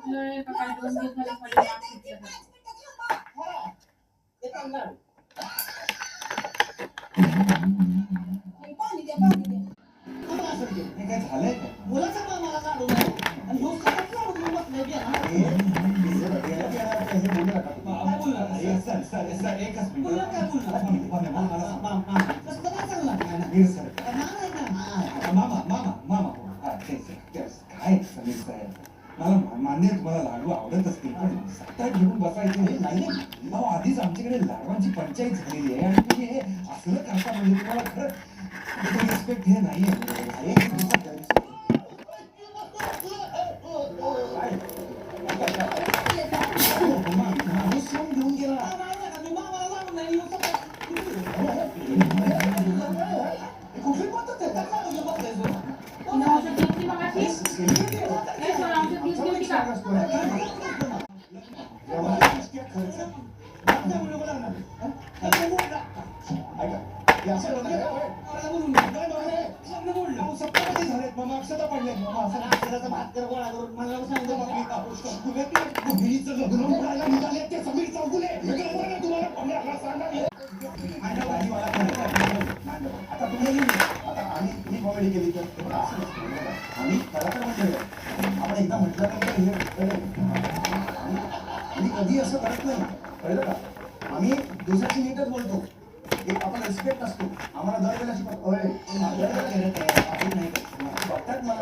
उठलोय का काय 2 दिवस झाले खाली माग सुटलं. हे काय झालंय काय? मुलाचा मला काढून आणि ह्यो सतत लाडू घेऊन बसलाय बी, हा? हे बोलू नका तुम्ही. काय बोलणार? अरे सर, एकच मिनिट. बोलणार काय बोलणार? मामा, कसं काय चालणार? नाही, सर. नाही ना. मामा. हा, काय समीर साहेब, मला मान्य आहे तुम्हाला लाडू आवडत असतील, पण सत्ता घेऊन बसायचे नाही. अहो, आधीच आमच्याकडे लाडवांची पंचायत झालेली आहे आणि तुम्ही हे असलं करता म्हणजे तुम्हाला खरं रिस्पेक्ट हे नाहीये. घेऊन गेला. कुठे पद्धत आहे? औषध घेतली मगाशी? नाही सर, औषध घेतली का? कॉमेडी केली तर आम्ही कलाकार म्हणजे आपण एकदा म्हटलं तर आम्ही कधी असं करत नाही, कळलं का? आम्ही दिवसाची नीटच बोलतो, एक आपण रिस्पेक्ट असतो आम्हाला दरवेळेची बघतात मला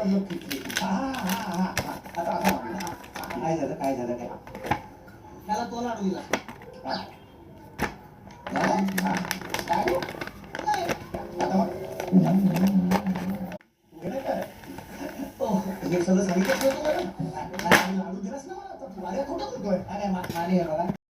काय झालं त्याला तो लाडू दिला सगळं सांगितलं लाडू दिलास ना मला, खोटं बोलतोय. अरे